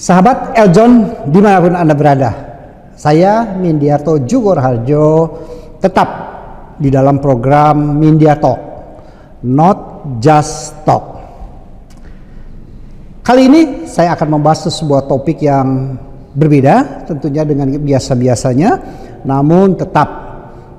Sahabat Eljon dimanapun Anda berada, saya Mindiarto Jugorharjo tetap di dalam program Mindia Talk, Not Just Talk. Kali ini saya akan membahas sebuah topik yang berbeda tentunya dengan biasa-biasanya, namun tetap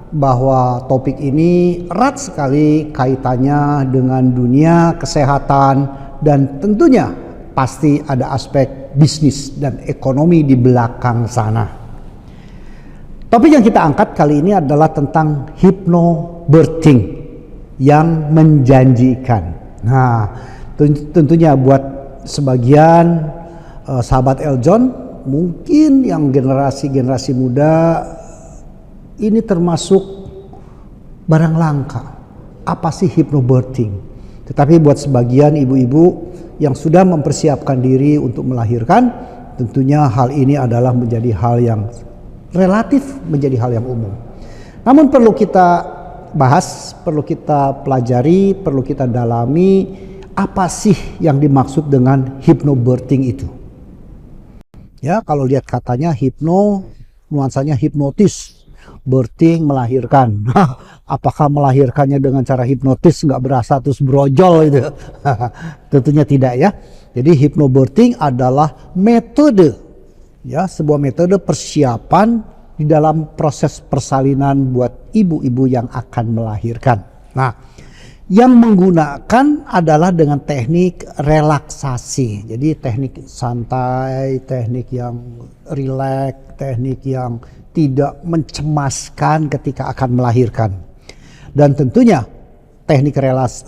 bahwa topik ini erat sekali kaitannya dengan dunia kesehatan dan tentunya pasti ada aspek bisnis dan ekonomi di belakang sana. Topik yang kita angkat kali ini adalah tentang hypnobirthing yang menjanjikan. Nah, tentunya buat sebagian sahabat Eljon, mungkin yang generasi muda ini termasuk barang langka. Apa sih hypnobirthing? Tetapi buat sebagian ibu-ibu yang sudah mempersiapkan diri untuk melahirkan, tentunya hal ini adalah menjadi hal yang relatif menjadi hal yang umum. Namun perlu kita bahas, perlu kita pelajari, perlu kita dalami apa sih yang dimaksud dengan hypnobirthing itu. Ya, kalau lihat katanya hypno, nuansanya hipnotis. Birthing melahirkan. Apakah melahirkannya dengan cara hipnotis nggak berasa terus brojol itu? Tentunya tidak ya. Jadi hypnobirthing adalah metode, ya, sebuah metode persiapan di dalam proses persalinan buat ibu-ibu yang akan melahirkan. Nah, yang menggunakan adalah dengan teknik relaksasi. Jadi teknik santai, teknik yang rileks, teknik yang tidak mencemaskan ketika akan melahirkan. Dan tentunya teknik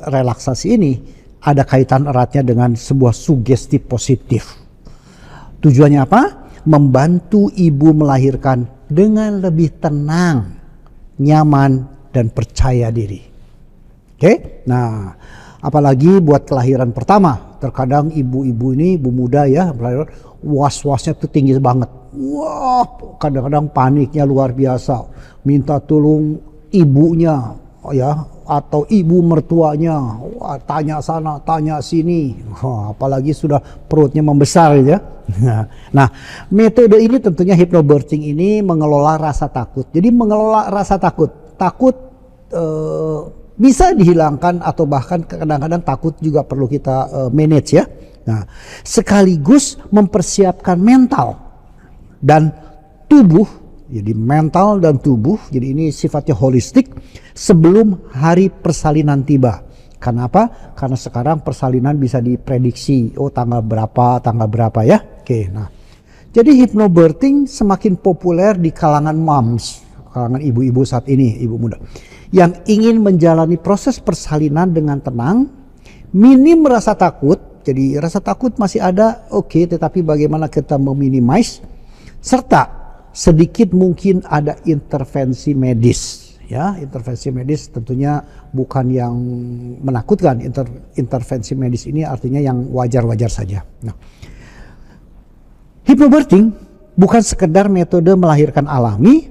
relaksasi ini ada kaitan eratnya dengan sebuah sugesti positif. Tujuannya apa? Membantu ibu melahirkan dengan lebih tenang, nyaman, dan percaya diri. Oke? Nah, apalagi buat kelahiran pertama. Terkadang ibu-ibu ini, ibu muda ya, was-wasnya tuh tinggi banget. Wah, kadang-kadang paniknya luar biasa. Minta tolong ibunya ya, atau ibu mertuanya. Wah, tanya sana, tanya sini. Wah, apalagi sudah perutnya membesar ya. Nah, metode ini tentunya hypnobirthing ini mengelola rasa takut. Jadi mengelola rasa takut. Takut bisa dihilangkan atau bahkan kadang-kadang takut juga perlu kita manage ya. Nah, sekaligus mempersiapkan mental dan tubuh, jadi mental dan tubuh, jadi ini sifatnya holistik sebelum hari persalinan tiba. Kenapa? Karena sekarang persalinan bisa diprediksi, oh tanggal berapa ya. Oke, nah, jadi hypnobirthing semakin populer di kalangan moms, kalangan ibu-ibu saat ini, ibu muda, yang ingin menjalani proses persalinan dengan tenang, minim rasa takut. Jadi rasa takut masih ada, oke, tetapi bagaimana kita meminimize, serta sedikit mungkin ada intervensi medis. Ya, intervensi medis tentunya bukan yang menakutkan. Intervensi medis ini artinya yang wajar-wajar saja. Nah, hypnobirthing bukan sekedar metode melahirkan alami.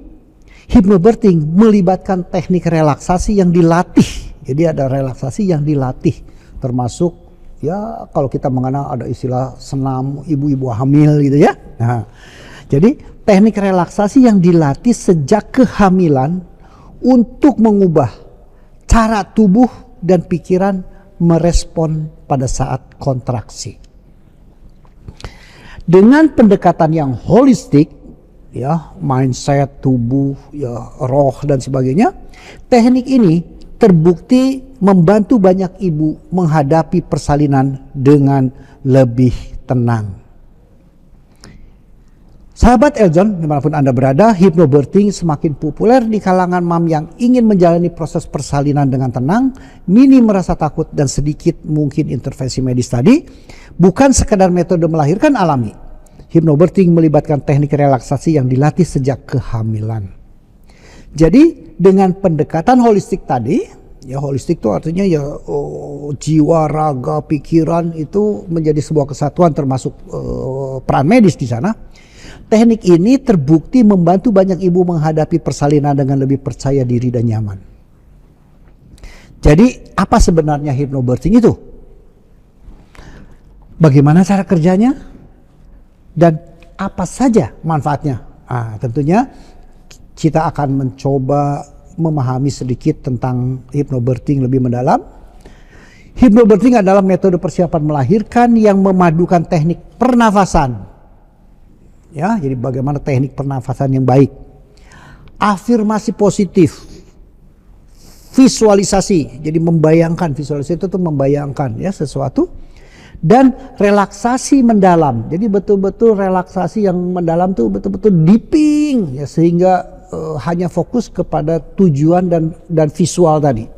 Hypnobirthing melibatkan teknik relaksasi yang dilatih. Jadi ada relaksasi yang dilatih, termasuk ya kalau kita mengenal ada istilah senam ibu-ibu hamil gitu ya. Nah, jadi teknik relaksasi yang dilatih sejak kehamilan untuk mengubah cara tubuh dan pikiran merespon pada saat kontraksi. Dengan pendekatan yang holistik, ya, mindset, tubuh, ya, roh dan sebagainya, teknik ini terbukti membantu banyak ibu menghadapi persalinan dengan lebih tenang. Sahabat Eljon, dimanapun Anda berada, hypnobirthing semakin populer di kalangan mam yang ingin menjalani proses persalinan dengan tenang, minim merasa takut dan sedikit mungkin intervensi medis tadi. Bukan sekadar metode melahirkan alami. Hypnobirthing melibatkan teknik relaksasi yang dilatih sejak kehamilan. Jadi dengan pendekatan holistik tadi, ya holistik itu artinya ya jiwa, raga, pikiran itu menjadi sebuah kesatuan termasuk peran medis di sana. Teknik ini terbukti membantu banyak ibu menghadapi persalinan dengan lebih percaya diri dan nyaman. Jadi apa sebenarnya hypnobirthing itu? Bagaimana cara kerjanya? dan apa saja manfaatnya. Tentunya kita akan mencoba memahami sedikit tentang hypnobirthing lebih mendalam. Hypnobirthing adalah metode persiapan melahirkan yang memadukan teknik pernafasan. Ya, jadi bagaimana teknik pernafasan yang baik, afirmasi positif, visualisasi, jadi membayangkan, visualisasi itu tuh membayangkan ya sesuatu, dan relaksasi mendalam. Jadi betul-betul relaksasi yang mendalam tuh betul-betul deeping ya, sehingga hanya fokus kepada tujuan dan visual tadi.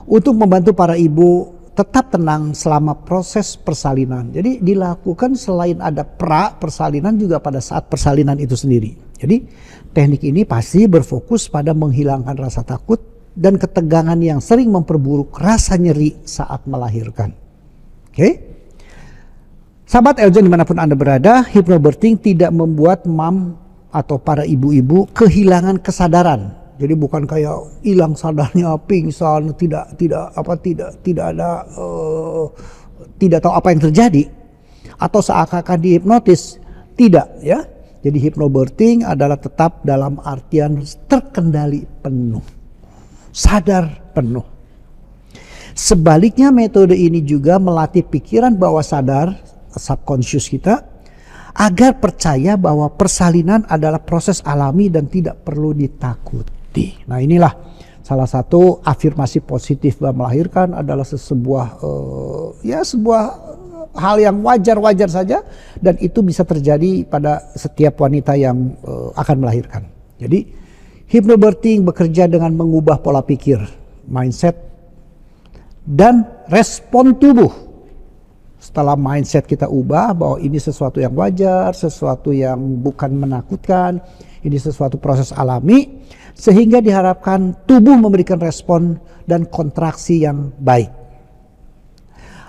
Untuk membantu para ibu tetap tenang selama proses persalinan. Jadi dilakukan selain ada persalinan juga pada saat persalinan itu sendiri. Jadi teknik ini pasti berfokus pada menghilangkan rasa takut dan ketegangan yang sering memperburuk rasa nyeri saat melahirkan. Oke? Sahabat Eljon dimanapun Anda berada, hypnobirthing tidak membuat mam atau para ibu-ibu kehilangan kesadaran. Jadi bukan kayak hilang sadarnya, pingsan, tidak tahu apa yang terjadi atau seakan-akan dihipnotis. Tidak ya. Jadi hypnobirthing adalah tetap dalam artian terkendali penuh, sadar penuh. Sebaliknya metode ini juga melatih pikiran bawah sadar, subconscious kita, agar percaya bahwa persalinan adalah proses alami dan tidak perlu ditakuti. Nah inilah salah satu afirmasi positif bahwa melahirkan adalah sebuah hal yang wajar-wajar saja, dan itu bisa terjadi pada setiap wanita yang akan melahirkan. Jadi hypnobirthing bekerja dengan mengubah pola pikir, mindset, dan respon tubuh. Setelah mindset kita ubah bahwa ini sesuatu yang wajar, sesuatu yang bukan menakutkan, ini sesuatu proses alami, sehingga diharapkan tubuh memberikan respon dan kontraksi yang baik.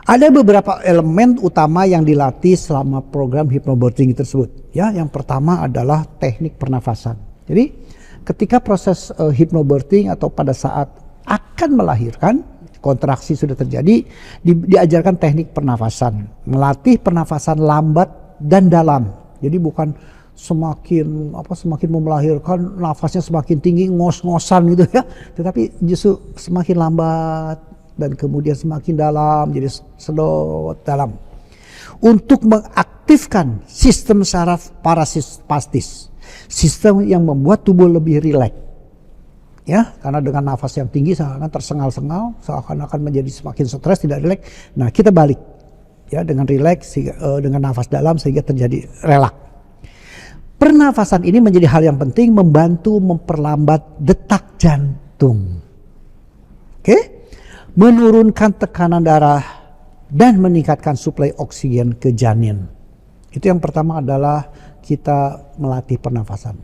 Ada beberapa elemen utama yang dilatih selama program hypnobirthing tersebut. Ya, yang pertama adalah teknik pernafasan. Jadi ketika proses hypnobirthing atau pada saat akan melahirkan, kontraksi sudah terjadi, diajarkan teknik pernafasan, melatih pernafasan lambat dan dalam. Jadi bukan semakin mau melahirkan nafasnya semakin tinggi, ngos-ngosan gitu ya, tetapi justru semakin lambat dan kemudian semakin dalam, jadi sedot dalam, untuk mengaktifkan sistem saraf parasimpatis, sistem yang membuat tubuh lebih rileks. Ya, karena dengan nafas yang tinggi seakan tersengal-sengal, seakan-akan menjadi semakin stres, tidak rileks. Nah, kita balik ya dengan rileks, dengan nafas dalam sehingga terjadi relaks. Pernafasan ini menjadi hal yang penting, membantu memperlambat detak jantung. Oke? Menurunkan tekanan darah dan meningkatkan suplai oksigen ke janin. Itu yang pertama adalah kita melatih pernafasan.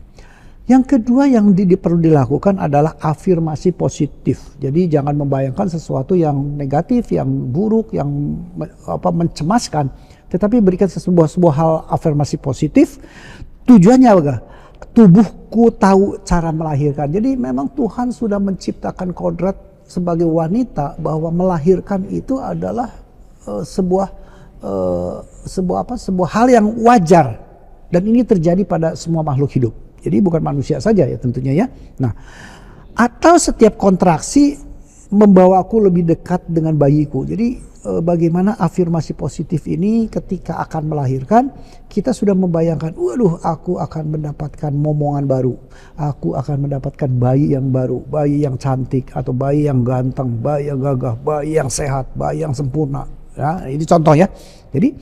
Yang kedua yang perlu dilakukan adalah afirmasi positif. Jadi jangan membayangkan sesuatu yang negatif, yang buruk, yang mencemaskan, tetapi berikan sebuah hal afirmasi positif. Tujuannya apa? Tubuhku tahu cara melahirkan. Jadi memang Tuhan sudah menciptakan kodrat sebagai wanita bahwa melahirkan itu adalah sebuah hal yang wajar, dan ini terjadi pada semua makhluk hidup. Jadi bukan manusia saja ya tentunya ya. Nah, atau setiap kontraksi membawaku lebih dekat dengan bayiku. Jadi bagaimana afirmasi positif ini ketika akan melahirkan, kita sudah membayangkan, waduh aku akan mendapatkan momongan baru. Aku akan mendapatkan bayi yang baru, bayi yang cantik, atau bayi yang ganteng, bayi yang gagah, bayi yang sehat, bayi yang sempurna. Ya, ini contoh ya. Jadi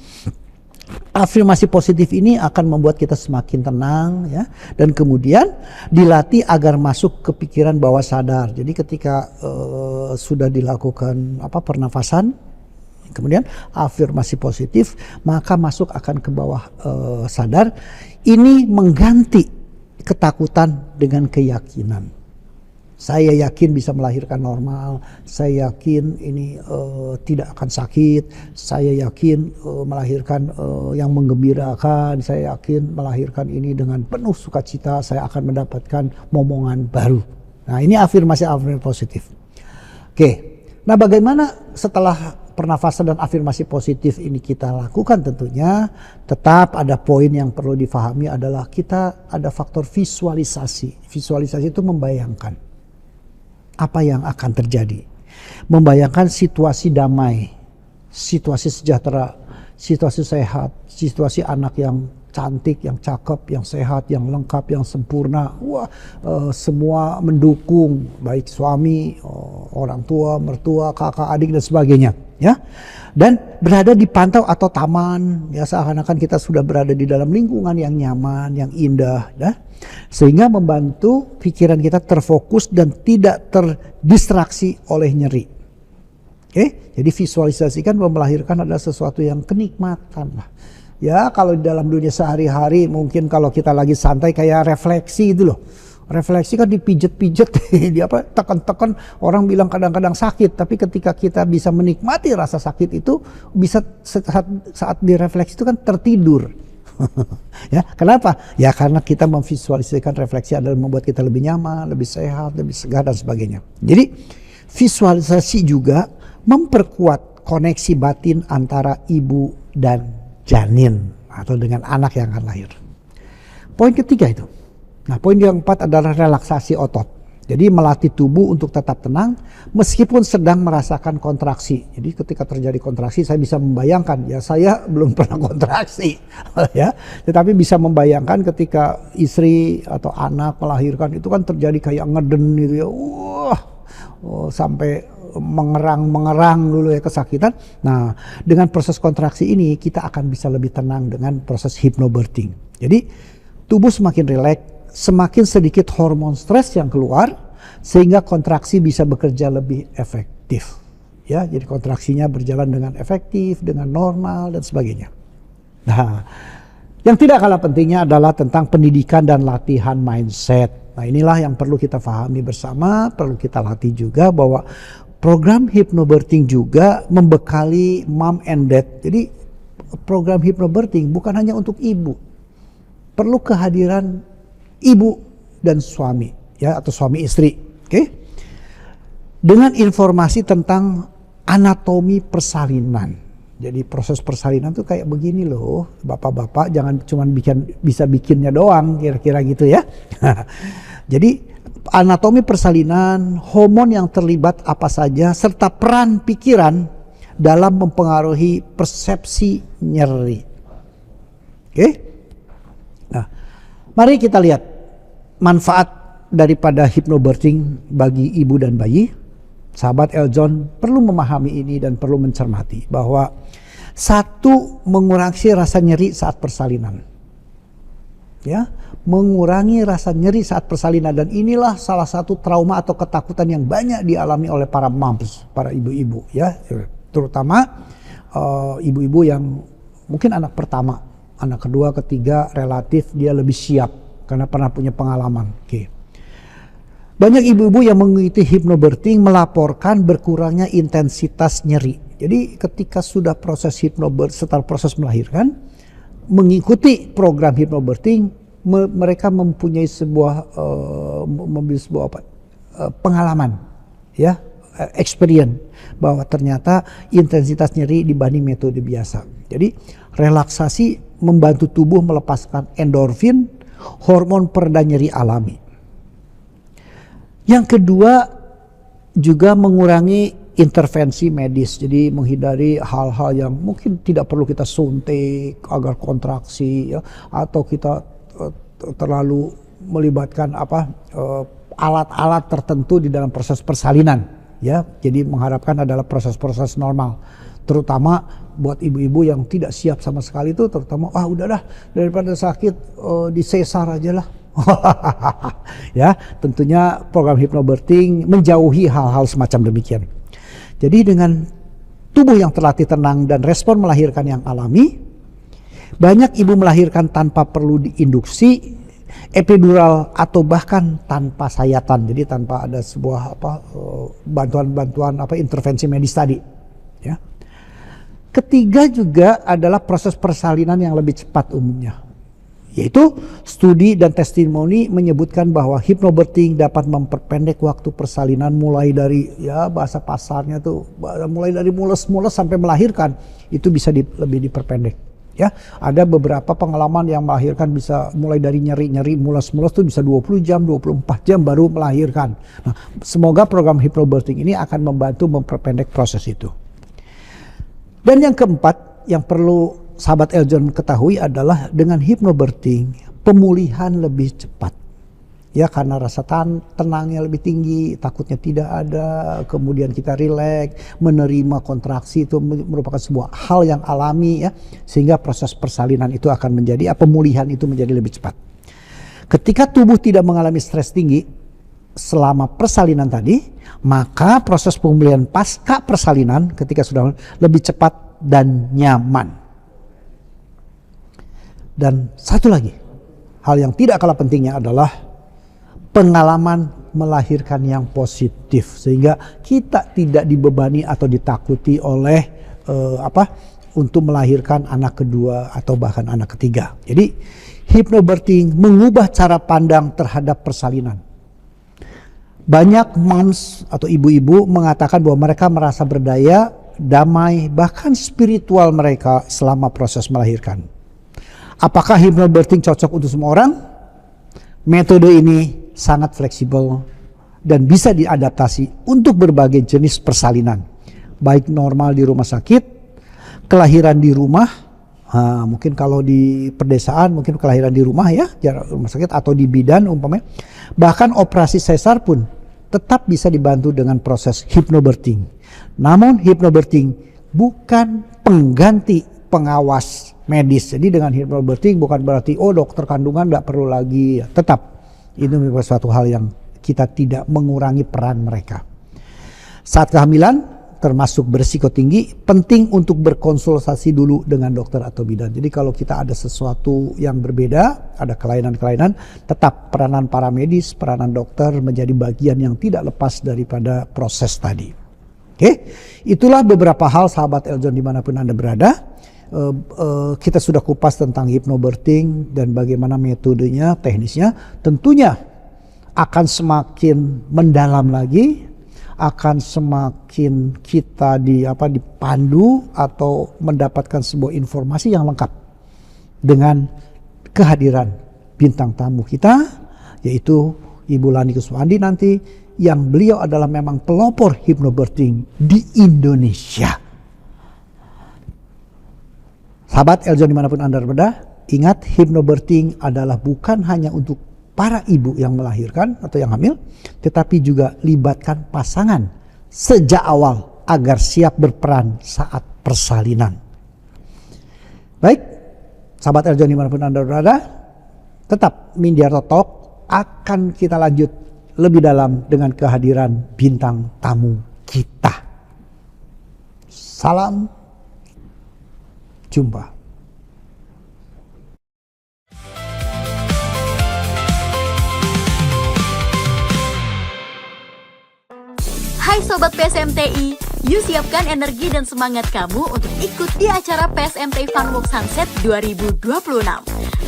afirmasi positif ini akan membuat kita semakin tenang ya, dan kemudian dilatih agar masuk ke pikiran bawah sadar. Jadi ketika sudah dilakukan pernafasan, kemudian afirmasi positif, maka masuk akan ke bawah sadar. Ini mengganti ketakutan dengan keyakinan. Saya yakin bisa melahirkan normal, saya yakin ini tidak akan sakit, saya yakin melahirkan yang menggembirakan, saya yakin melahirkan ini dengan penuh sukacita, saya akan mendapatkan momongan baru. Nah ini afirmasi positif. Oke, nah bagaimana setelah pernafasan dan afirmasi positif ini kita lakukan, tentunya tetap ada poin yang perlu difahami adalah kita ada faktor visualisasi. Visualisasi itu membayangkan apa yang akan terjadi. Membayangkan situasi damai, situasi sejahtera, situasi sehat, situasi anak yang cantik, yang cakep, yang sehat, yang lengkap, yang sempurna. Wah, semua mendukung, baik suami, orang tua, mertua, kakak, adik dan sebagainya, ya. Dan berada di pantai atau taman, ya seakan-akan kita sudah berada di dalam lingkungan yang nyaman, yang indah, ya. Sehingga membantu pikiran kita terfokus dan tidak terdistraksi oleh nyeri. Oke, jadi visualisasikan melahirkan adalah sesuatu yang kenikmatan lah. Ya kalau di dalam dunia sehari-hari mungkin kalau kita lagi santai kayak refleksi itu loh. Refleksi kan dipijet-pijet, di apa tekan-tekan, orang bilang kadang-kadang sakit. Tapi ketika kita bisa menikmati rasa sakit itu bisa saat direfleksi itu kan tertidur. Ya, kenapa? Ya karena kita memvisualisasikan refleksi adalah membuat kita lebih nyaman, lebih sehat, lebih segar dan sebagainya. Jadi visualisasi juga memperkuat koneksi batin antara ibu dan janin atau dengan anak yang akan lahir. Poin ketiga itu. Nah, poin yang keempat adalah relaksasi otot. Jadi melatih tubuh untuk tetap tenang meskipun sedang merasakan kontraksi. Jadi ketika terjadi kontraksi saya bisa membayangkan, ya saya belum pernah kontraksi ya, tetapi bisa membayangkan ketika istri atau anak melahirkan itu kan terjadi kayak ngeden gitu ya. Sampai mengerang dulu ya, kesakitan. Nah, dengan proses kontraksi ini kita akan bisa lebih tenang dengan proses hypnobirthing. Jadi tubuh semakin rileks, semakin sedikit hormon stres yang keluar sehingga kontraksi bisa bekerja lebih efektif. Ya, jadi kontraksinya berjalan dengan efektif, dengan normal dan sebagainya. Nah, yang tidak kalah pentingnya adalah tentang pendidikan dan latihan mindset. Nah, inilah yang perlu kita pahami bersama, perlu kita latih juga bahwa program hypnobirthing juga membekali mom and dad. Jadi program hypnobirthing bukan hanya untuk ibu. Perlu kehadiran ibu dan suami, ya, atau suami istri. Oke? Dengan informasi tentang anatomi persalinan. Jadi proses persalinan tuh kayak begini loh, bapak-bapak, jangan cuma bisa bikinnya doang, kira-kira gitu ya. Jadi anatomi persalinan, hormon yang terlibat apa saja, serta peran pikiran dalam mempengaruhi persepsi nyeri. Oke? Nah, mari kita lihat manfaat daripada hypnobirthing bagi ibu dan bayi. Sahabat Eljon perlu memahami ini dan perlu mencermati bahwa satu, mengurangi rasa nyeri saat persalinan. Ya, mengurangi rasa nyeri saat persalinan, dan inilah salah satu trauma atau ketakutan yang banyak dialami oleh para moms, para ibu-ibu ya, terutama ibu-ibu yang mungkin anak pertama, anak kedua, ketiga relatif dia lebih siap karena pernah punya pengalaman. Oke. Banyak ibu-ibu yang mengikuti hypnobirthing melaporkan berkurangnya intensitas nyeri. Jadi ketika sudah proses hypnobirthing, setelah proses melahirkan, mengikuti program hypnobirthing, mereka mempunyai sebuah pengalaman, ya, experience bahwa ternyata intensitas nyeri dibanding metode biasa. Jadi relaksasi membantu tubuh melepaskan endorfin, hormon pereda nyeri alami. Yang kedua juga mengurangi intervensi medis, jadi menghindari hal-hal yang mungkin tidak perlu kita suntik agar kontraksi, ya, atau kita terlalu melibatkan alat-alat tertentu di dalam proses persalinan, ya. Jadi mengharapkan adalah proses-proses normal, terutama buat ibu-ibu yang tidak siap sama sekali itu, terutama udah dah daripada sakit disesar aja lah. Ya, tentunya program hypnobirthing menjauhi hal-hal semacam demikian. Jadi dengan tubuh yang terlatih tenang dan respon melahirkan yang alami, banyak ibu melahirkan tanpa perlu diinduksi, epidural, atau bahkan tanpa sayatan. Jadi tanpa ada sebuah bantuan-bantuan intervensi medis tadi. Ya. Ketiga juga adalah proses persalinan yang lebih cepat umumnya. Yaitu studi dan testimoni menyebutkan bahwa hypnobirthing dapat memperpendek waktu persalinan mulai dari ya bahasa pasarnya tuh mulai dari mules-mules sampai melahirkan itu bisa lebih diperpendek. Ya, ada beberapa pengalaman yang melahirkan bisa mulai dari nyeri-nyeri mules-mules tuh bisa 20 jam, 24 jam baru melahirkan. Nah, semoga program hypnobirthing ini akan membantu memperpendek proses itu. Dan yang keempat yang perlu sahabat Eljon ketahui adalah dengan hypnobirthing pemulihan lebih cepat. Ya, karena rasa tenangnya lebih tinggi, takutnya tidak ada, kemudian kita rileks, menerima kontraksi itu merupakan sebuah hal yang alami ya, sehingga proses persalinan itu akan menjadi, pemulihan itu menjadi lebih cepat. Ketika tubuh tidak mengalami stres tinggi selama persalinan tadi, maka proses pemulihan pasca persalinan ketika sudah lebih cepat dan nyaman. Dan satu lagi, hal yang tidak kalah pentingnya adalah pengalaman melahirkan yang positif. Sehingga kita tidak dibebani atau ditakuti oleh untuk melahirkan anak kedua atau bahkan anak ketiga. Jadi hypnobirthing mengubah cara pandang terhadap persalinan. Banyak moms atau ibu-ibu mengatakan bahwa mereka merasa berdaya, damai, bahkan spiritual mereka selama proses melahirkan. Apakah hypnobirthing cocok untuk semua orang? Metode ini sangat fleksibel dan bisa diadaptasi untuk berbagai jenis persalinan. Baik normal di rumah sakit, kelahiran di rumah, mungkin kalau di pedesaan mungkin kelahiran di rumah ya, jarak rumah sakit atau di bidan umpamanya. Bahkan operasi sesar pun tetap bisa dibantu dengan proses hypnobirthing. Namun hypnobirthing bukan pengganti pengawas medis. Jadi dengan hypnobirthing bukan berarti dokter kandungan nggak perlu lagi. Tetap ini merupakan suatu hal yang kita tidak mengurangi peran mereka. Saat kehamilan termasuk berisiko tinggi, penting untuk berkonsultasi dulu dengan dokter atau bidan. Jadi kalau kita ada sesuatu yang berbeda, ada kelainan-kelainan, tetap peranan para medis, peranan dokter menjadi bagian yang tidak lepas daripada proses tadi. Oke, itulah beberapa hal sahabat Eljon dimanapun Anda berada. Kita sudah kupas tentang hypnobirthing dan bagaimana metodenya, teknisnya. Tentunya akan semakin mendalam lagi, akan semakin kita dipandu atau mendapatkan sebuah informasi yang lengkap dengan kehadiran bintang tamu kita, yaitu Ibu Lani Kuswandi nanti, yang beliau adalah memang pelopor hypnobirthing di Indonesia. Sahabat Eljon dimanapun Anda berada, ingat hypnobirthing adalah bukan hanya untuk para ibu yang melahirkan atau yang hamil, tetapi juga libatkan pasangan sejak awal agar siap berperan saat persalinan. Baik, sahabat Eljon dimanapun Anda berada, tetap Mindiarto Talk akan kita lanjut lebih dalam dengan kehadiran bintang tamu kita. Salam jumpa. Hai Sobat PSMTI, yuk siapkan energi dan semangat kamu untuk ikut di acara PSMTI Funwalk Sunset 2026.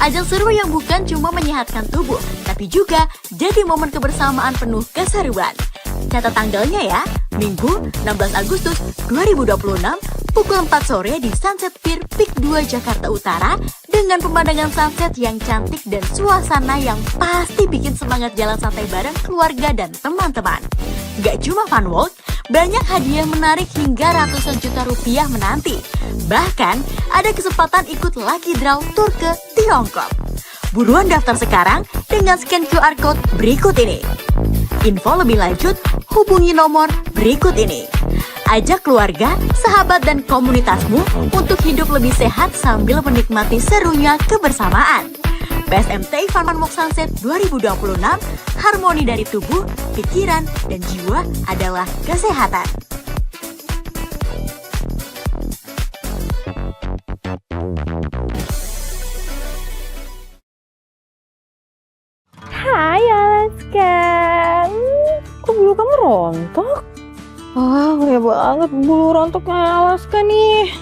Ajang seru yang bukan cuma menyehatkan tubuh, tapi juga jadi momen kebersamaan penuh keseruan. Catat tanggalnya ya, Minggu 16 Agustus 2026 pukul 4 sore di Sunset Pier Peak 2 Jakarta Utara dengan pemandangan sunset yang cantik dan suasana yang pasti bikin semangat jalan santai bareng keluarga dan teman-teman. Gak cuma fun walk, banyak hadiah menarik hingga ratusan juta rupiah menanti. Bahkan ada kesempatan ikut lucky draw tur ke Tiongkok. Buruan daftar sekarang dengan scan QR Code berikut ini. Info lebih lanjut, hubungi nomor berikut ini. Ajak keluarga, sahabat, dan komunitasmu untuk hidup lebih sehat sambil menikmati serunya kebersamaan. PSMTI Funwalk Sunset 2026, harmoni dari tubuh, pikiran, dan jiwa adalah kesehatan. Hai Alaska, kok bulu kamu rontok? Wah, ya banget bulu rontoknya Alaska nih.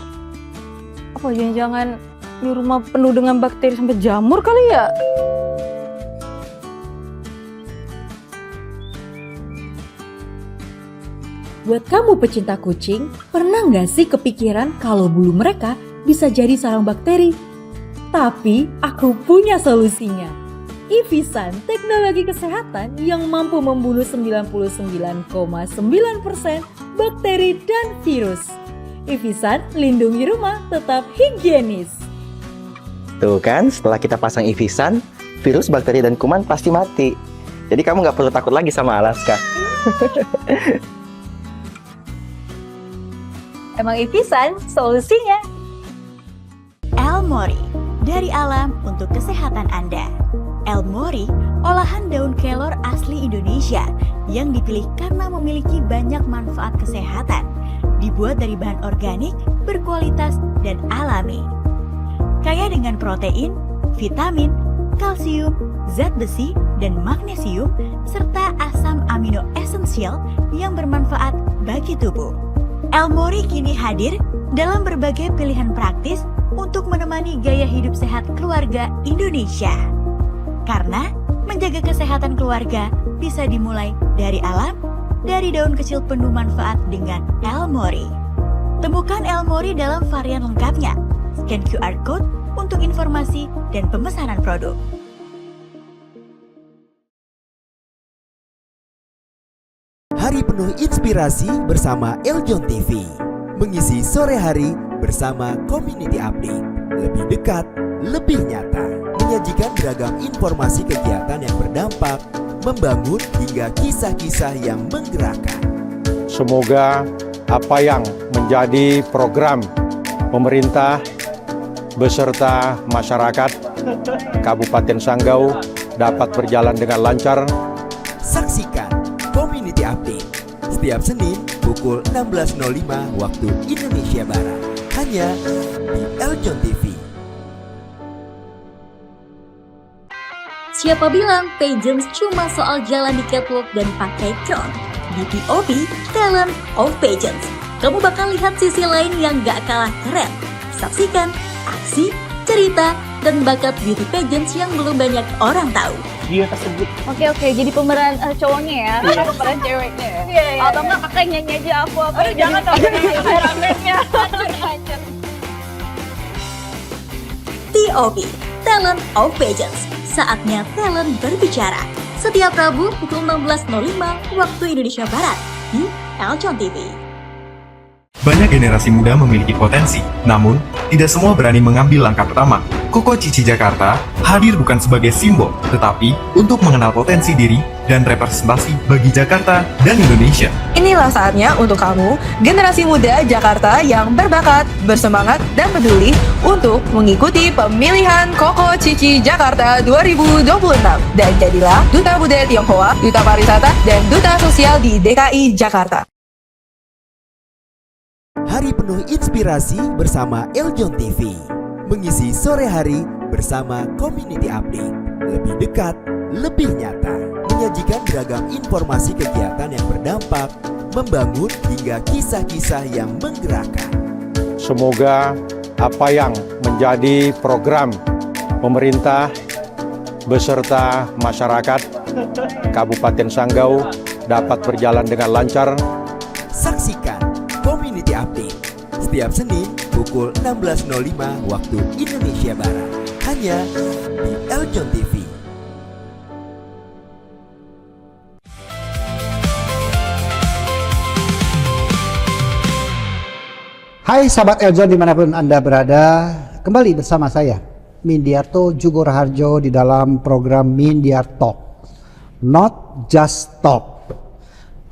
Apa jangan-jangan Di rumah penuh dengan bakteri sampai jamur kali ya? Buat kamu pecinta kucing, pernah nggak sih kepikiran kalau bulu mereka bisa jadi sarang bakteri? Tapi aku punya solusinya. Ivisan, teknologi kesehatan yang mampu membunuh 99,9% bakteri dan virus. Ivisan, lindungi rumah tetap higienis. Tuh kan, setelah kita pasang Ivisan, virus, bakteri, dan kuman pasti mati. Jadi kamu nggak perlu takut lagi sama Alaska. Emang Ivisan solusinya. Elmori, dari alam untuk kesehatan Anda. Elmori, olahan daun kelor asli Indonesia yang dipilih karena memiliki banyak manfaat kesehatan. Dibuat dari bahan organik, berkualitas, dan alami. Kaya dengan protein, vitamin, kalsium, zat besi, dan magnesium, serta asam amino esensial yang bermanfaat bagi tubuh. Elmori kini hadir dalam berbagai pilihan praktis untuk menemani gaya hidup sehat keluarga Indonesia. Karena menjaga kesehatan keluarga bisa dimulai dari alam, dari daun kecil penuh manfaat dengan Elmori. Temukan Elmori dalam varian lengkapnya. Scan QR Code untuk informasi dan pemesanan produk. Hari penuh inspirasi bersama Eljon TV. Mengisi sore hari bersama Community Update. Lebih dekat, lebih nyata. Menyajikan beragam informasi kegiatan yang berdampak, membangun hingga kisah-kisah yang menggerakkan. Semoga apa yang menjadi program pemerintah beserta masyarakat Kabupaten Sanggau dapat berjalan dengan lancar. Saksikan Community Update setiap Senin pukul 16.05 waktu Indonesia Barat. Hanya di Eljon TV. Siapa bilang pageants cuma soal jalan di catwalk dan pakai crown? Di TOP, Talent of Pageants, kamu bakal lihat sisi lain yang gak kalah keren. Saksikan aksi, cerita, dan bakat beauty pageants yang belum banyak orang tahu. Dia tersebut. Oke, jadi pemeran cowoknya ya, bukan pemeran ceweknya ya. Iya. Atau enggak kakak nyanyi aja aku apa. Aduh, jangan dong, ramennya. Hancur. TOP, Talent of Pageants. Saatnya talent berbicara. Setiap Rabu pukul 16.05 waktu Indonesia Barat di Eljon TV. Banyak generasi muda memiliki potensi, namun tidak semua berani mengambil langkah pertama. Koko Cici Jakarta hadir bukan sebagai simbol, tetapi untuk mengenal potensi diri dan representasi bagi Jakarta dan Indonesia. Inilah saatnya untuk kamu, generasi muda Jakarta yang berbakat, bersemangat, dan peduli untuk mengikuti pemilihan Koko Cici Jakarta 2026. Dan jadilah Duta Budaya Tionghoa, Duta Pariwisata, dan Duta Sosial di DKI Jakarta. Hari penuh inspirasi bersama Eljon TV. Mengisi sore hari bersama Community Update. Lebih dekat, lebih nyata. Menyajikan beragam informasi kegiatan yang berdampak, membangun hingga kisah-kisah yang menggerakkan. Semoga apa yang menjadi program pemerintah beserta masyarakat Kabupaten Sanggau dapat berjalan dengan lancar. Saksikan Community Update setiap Senin pukul 16.05 waktu Indonesia Barat. Hanya di Eljon TV. Hai sahabat Eljon dimanapun Anda berada, kembali bersama saya Mindiarto Jugoraharjo di dalam program Mindiar Talk. Not just talk.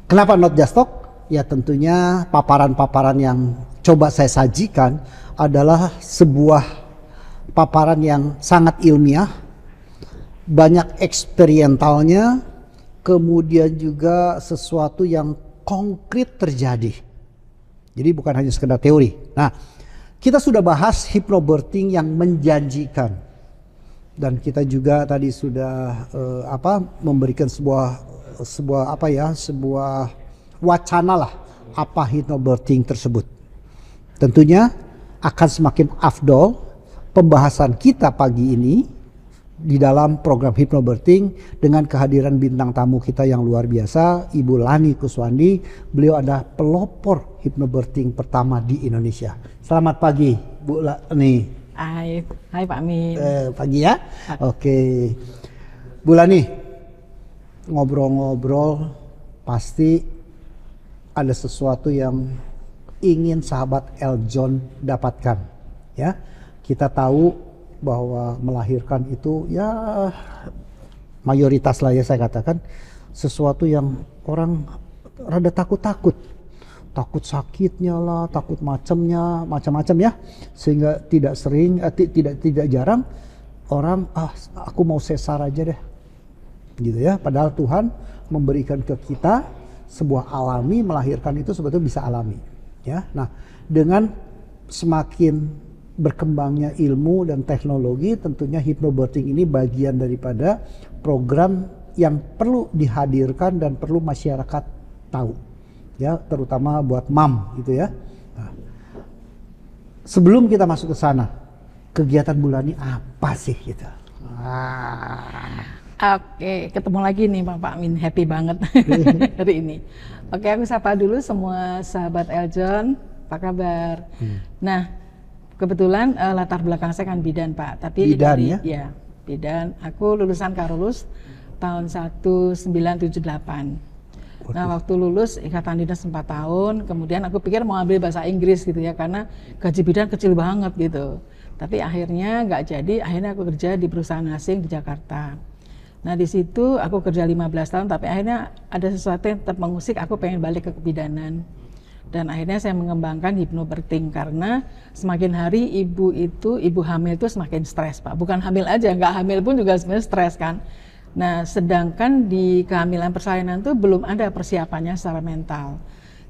Kenapa not just talk? Ya tentunya paparan-paparan yang coba saya sajikan adalah sebuah paparan yang sangat ilmiah, banyak eksperientalnya, kemudian juga sesuatu yang konkret terjadi. Jadi bukan hanya sekedar teori. Nah, kita sudah bahas hypnobirthing yang menjanjikan, dan kita juga tadi sudah memberikan sebuah wacana lah apa hypnobirthing tersebut. Tentunya akan semakin afdol pembahasan kita pagi ini di dalam program Hypnobirthing dengan kehadiran bintang tamu kita yang luar biasa, Ibu Lani Kuswandi. Beliau adalah pelopor Hypnobirthing pertama di Indonesia. Selamat pagi, Bu Lani. Hai Pak Amin. Pagi ya. Oke, Bu Lani, ngobrol-ngobrol pasti ada sesuatu yang ingin sahabat Eljon dapatkan, ya. Kita tahu bahwa melahirkan itu ya mayoritas lah ya saya katakan sesuatu yang orang rada takut sakitnya lah, takut macam-macam ya, sehingga tidak sering tidak jarang orang aku mau sesar aja deh gitu ya, padahal Tuhan memberikan ke kita sebuah alami, melahirkan itu sebetulnya bisa alami ya. Nah, dengan semakin berkembangnya ilmu dan teknologi, tentunya Hypnobirthing ini bagian daripada program yang perlu dihadirkan dan perlu masyarakat tahu ya, terutama buat mam gitu ya. Nah, sebelum kita masuk ke sana, kegiatan bulan ini apa sih gitu? Oke, ketemu lagi nih Pak Amin, happy banget hari ini. Oke, aku sapa dulu semua sahabat Eljon, apa kabar? Nah, kebetulan latar belakang saya kan bidan Pak, tapi bidan, dari ya? Bidan. Aku lulusan Karolus tahun 1978. Nah, waktu lulus ikatan dinas 4 tahun, kemudian aku pikir mau ambil bahasa Inggris gitu ya, karena gaji bidan kecil banget gitu. Tapi akhirnya nggak jadi, akhirnya aku kerja di perusahaan asing di Jakarta. Nah, di situ aku kerja 15 tahun, tapi akhirnya ada sesuatu yang tetap mengusik, aku pengen balik ke kebidanan. Dan akhirnya saya mengembangkan Hypnobirthing karena semakin hari ibu hamil itu semakin stres Pak. Bukan hamil aja, nggak hamil pun juga sebenarnya stres kan. Nah, sedangkan di kehamilan persalinan itu belum ada persiapannya secara mental.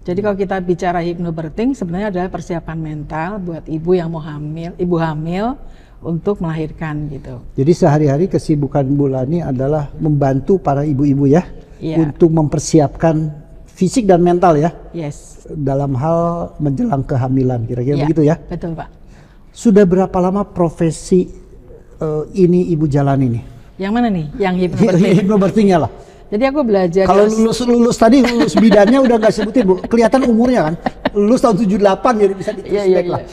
Jadi kalau kita bicara Hypnobirthing sebenarnya adalah persiapan mental buat ibu yang mau hamil, ibu hamil untuk melahirkan gitu. Jadi sehari-hari kesibukan Bu Lani adalah membantu para ibu-ibu ya, untuk mempersiapkan fisik dan mental ya. Yes. Dalam hal menjelang kehamilan, kira-kira begitu ya? Betul Pak. Sudah berapa lama profesi ini Ibu jalani nih? Yang mana nih? Yang Hypnobirthing? Hypnobirthingnya lah. Jadi aku belajar. Kalau lulus tadi, lulus bidannya udah nggak sebutin Bu. Kelihatan umurnya kan. Lulus tahun 78 jadi bisa ditulis lah.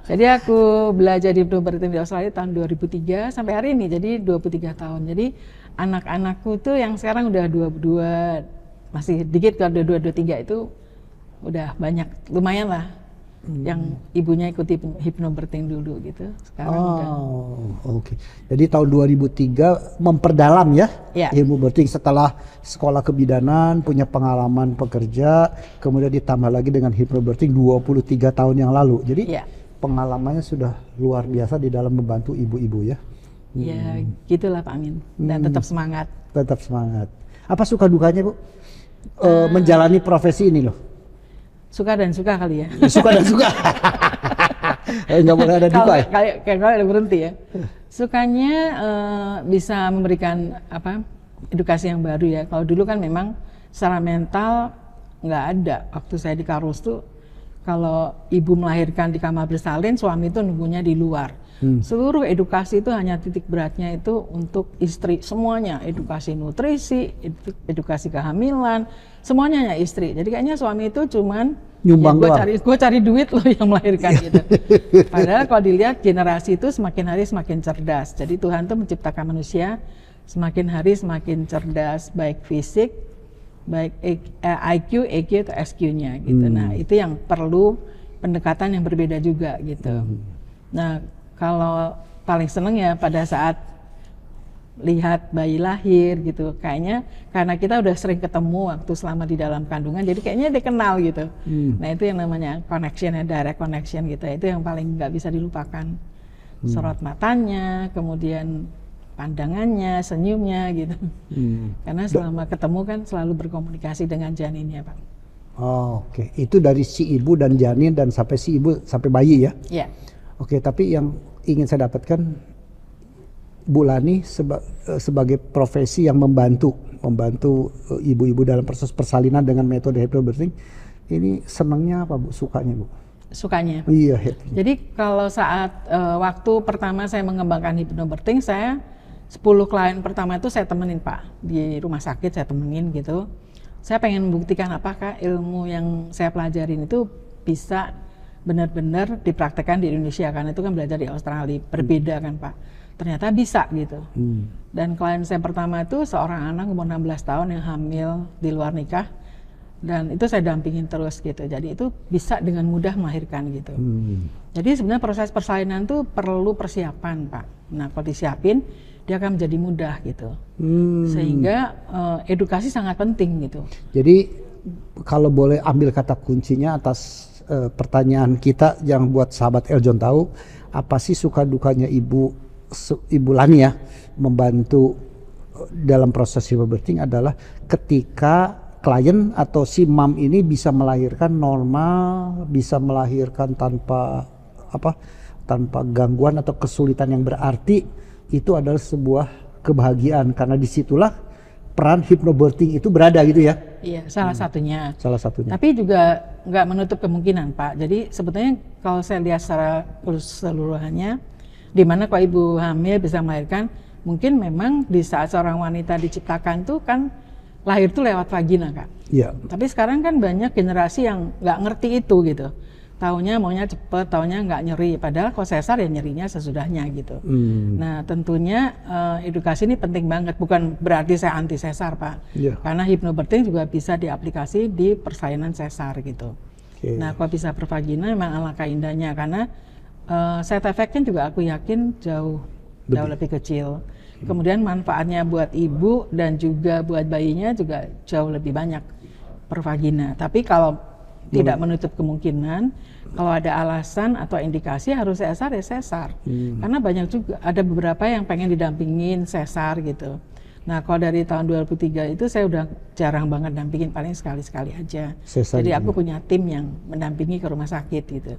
Jadi aku belajar di Hypnobirthing di Australia tahun 2003 sampai hari ini. Jadi 23 tahun. Jadi anak-anakku tuh yang sekarang udah 22, masih dikit, kalau udah 2-3 itu udah banyak, lumayan lah yang ibunya ikuti Hypnobirthing dulu gitu. Sekarang udah. Oke. Jadi tahun 2003 memperdalam ya, Hypnobirthing setelah sekolah kebidanan, punya pengalaman pekerja, kemudian ditambah lagi dengan Hypnobirthing 23 tahun yang lalu. Jadi pengalamannya sudah luar biasa di dalam membantu ibu-ibu ya. Ya, gitulah Pak Amin. Dan tetap semangat. Tetap semangat. Apa suka dukanya Bu? Menjalani profesi ini loh. Suka dan suka kali ya. Suka dan suka. Nggak boleh ada duka ya. Kalau ada berhenti ya. Sukanya bisa memberikan edukasi yang baru ya. Kalau dulu kan memang secara mental nggak ada. Waktu saya di Karus tuh kalau ibu melahirkan di kamar bersalin, suami itu nunggunya di luar. Seluruh edukasi itu hanya titik beratnya itu untuk istri, semuanya, edukasi nutrisi, edukasi kehamilan, semuanya hanya istri. Jadi kayaknya suami itu cuman nyumbang gue cari duit loh yang melahirkan gitu. Padahal kalau dilihat generasi itu semakin hari semakin cerdas. Jadi Tuhan tuh menciptakan manusia semakin hari semakin cerdas, baik fisik, baik IQ, EQ atau SQ-nya gitu. Nah, itu yang perlu pendekatan yang berbeda juga gitu. Nah, kalau paling seneng ya pada saat lihat bayi lahir gitu, kayaknya karena kita udah sering ketemu waktu selama di dalam kandungan, jadi kayaknya dia kenal gitu. Nah, itu yang namanya connection ya, direct connection gitu. Itu yang paling nggak bisa dilupakan. Sorot matanya, kemudian pandangannya, senyumnya gitu. Karena selama ketemu kan selalu berkomunikasi dengan janinnya Pak. Oke. Itu dari si ibu dan janin dan sampai si ibu sampai bayi ya? Iya. Oke, tapi yang ingin saya dapatkan, Bu Lani sebagai profesi yang membantu ibu-ibu dalam proses persalinan dengan metode Hypnobirthing, ini senangnya apa Bu, sukanya Bu? sukanya. Iya, happy. Jadi kalau saat waktu pertama saya mengembangkan hypnobirthing, saya 10 klien pertama itu saya temenin Pak, di rumah sakit saya temenin gitu. Saya pengen membuktikan apakah ilmu yang saya pelajarin itu bisa benar-benar dipraktekkan di Indonesia, karena itu kan belajar di Australia, berbeda kan Pak. Ternyata bisa gitu. Dan klien saya pertama itu seorang anak umur 16 tahun yang hamil di luar nikah. Dan itu saya dampingin terus gitu. Jadi itu bisa dengan mudah melahirkan gitu. Jadi sebenarnya proses persalinan itu perlu persiapan Pak. Nah kalau disiapin dia akan menjadi mudah gitu. Sehingga edukasi sangat penting gitu. Jadi kalau boleh ambil kata kuncinya atas pertanyaan kita yang buat sahabat Eljon tahu, apa sih suka dukanya Ibu Lani ya membantu dalam proses hypnobirthing adalah ketika klien atau si mam ini bisa melahirkan normal, bisa melahirkan tanpa gangguan atau kesulitan yang berarti, itu adalah sebuah kebahagiaan karena disitulah peran hypnobirthing itu berada gitu ya. Iya, salah satunya. Salah satunya. Tapi juga nggak menutup kemungkinan Pak. Jadi sebetulnya kalau saya lihat secara keseluruhannya, di mana kalau ibu hamil bisa melahirkan, mungkin memang di saat seorang wanita diciptakan tuh kan lahir tuh lewat vagina Kak. Iya. Tapi sekarang kan banyak generasi yang nggak ngerti itu gitu. Taunya maunya cepet, taunya nggak nyeri. Padahal kalau sesar ya nyerinya sesudahnya gitu. Nah tentunya edukasi ini penting banget. Bukan berarti saya anti sesar Pak. Iya. Karena hypnobirthing juga bisa diaplikasi di persalinan sesar gitu. Nah kalau bisa pervagina memang alangkah indahnya. Karena side effect-nya juga aku yakin jauh lebih kecil. Kemudian manfaatnya buat ibu dan juga buat bayinya juga jauh lebih banyak pervagina. Tapi kalau tidak menutup kemungkinan, kalau ada alasan atau indikasi harus sesar ya sesar. Karena banyak juga, ada beberapa yang pengen didampingin sesar gitu. Nah kalau dari tahun 2003 itu saya udah jarang banget dampingin, paling sekali-sekali aja. Sesar jadi juga. aku punya tim yang mendampingi ke rumah sakit gitu.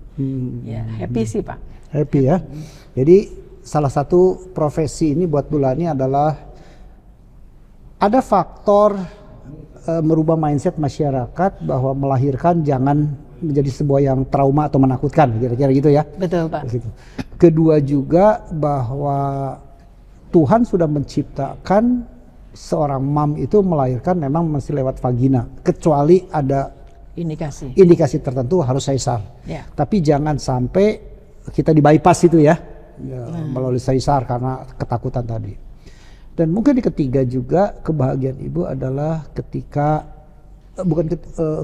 Ya happy sih Pak. Happy ya. Jadi salah satu profesi ini buat Bu Lani adalah ada faktor merubah mindset masyarakat bahwa melahirkan jangan menjadi sebuah yang trauma atau menakutkan, kira-kira gitu ya. Betul Pak. Kedua juga bahwa Tuhan sudah menciptakan seorang mam itu melahirkan memang mesti lewat vagina, kecuali ada indikasi tertentu harus sesar. Ya. Tapi jangan sampai kita di bypass itu ya. Melalui sesar karena ketakutan tadi. Dan mungkin di ketiga juga kebahagiaan ibu adalah ketika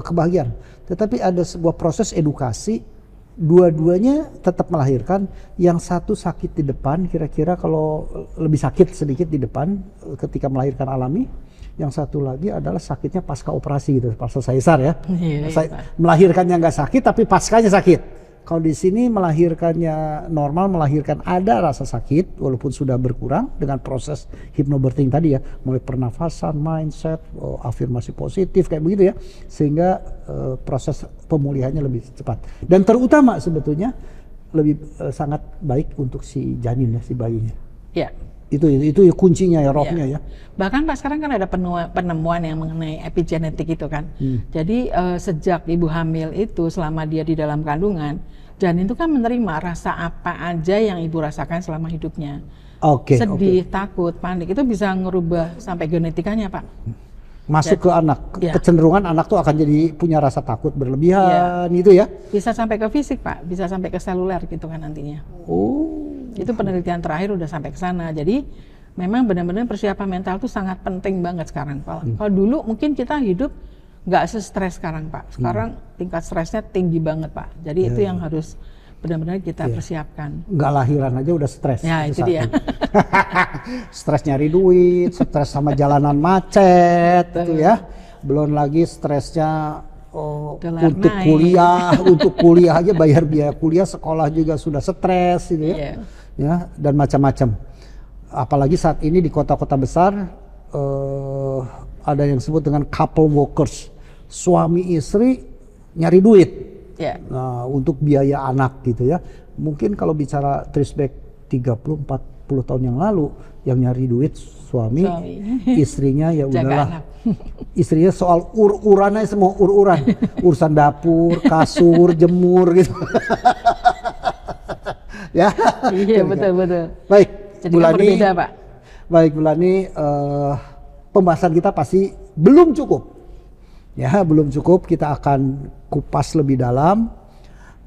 kebahagiaan, tetapi ada sebuah proses edukasi, dua-duanya tetap melahirkan. Yang satu sakit di depan, kira-kira kalau lebih sakit sedikit di depan ketika melahirkan alami, yang satu lagi adalah sakitnya pasca operasi gitu, pasca sesar ya. Melahirkannya nggak sakit tapi paskanya sakit. Kalau di sini melahirkannya normal, melahirkan ada rasa sakit walaupun sudah berkurang dengan proses hypnobirthing tadi ya, mulai pernafasan, mindset, afirmasi positif kayak begitu ya, sehingga proses pemulihannya lebih cepat. Dan terutama sebetulnya lebih sangat baik untuk si janin ya, si bayinya. Ya. Itu kuncinya ya, rohnya ya. Bahkan Pak sekarang kan ada penemuan yang mengenai epigenetik itu kan. Jadi sejak ibu hamil itu selama dia di dalam kandungan, janin itu kan menerima rasa apa aja yang ibu rasakan selama hidupnya. Sedih, takut, panik itu bisa ngerubah sampai genetikanya Pak. Masuk ke anak, kecenderungan anak tuh akan jadi punya rasa takut berlebihan gitu ya. Bisa sampai ke fisik Pak, bisa sampai ke seluler gitu kan nantinya. Itu penelitian terakhir udah sampai ke sana. Jadi memang benar-benar persiapan mental itu sangat penting banget sekarang. Kalau dulu mungkin kita hidup nggak se-stres sekarang Pak. Sekarang tingkat stresnya tinggi banget Pak. Jadi itu yang harus benar-benar kita persiapkan. Nggak lahiran aja udah stres. Ya itu dia. Stres nyari duit, stres sama jalanan macet gitu ya. Belum lagi stresnya untuk kuliah, untuk kuliah aja bayar biaya kuliah, sekolah juga sudah stres gitu ya. Ya, dan macam-macam. Apalagi saat ini di kota-kota besar ada yang disebut dengan couple workers, suami istri nyari duit. Nah, untuk biaya anak gitu ya. Mungkin kalau bicara trace back 30-40 tahun yang lalu yang nyari duit suami. Istrinya ya udahlah. Istrinya soal ururannya semua urusan dapur, kasur, jemur gitu. Ya. Iya betul. Baik, Jadi Bulani. berbeda, Pak. Baik, Bulani, pembahasan kita pasti belum cukup. Ya, belum cukup. Kita akan kupas lebih dalam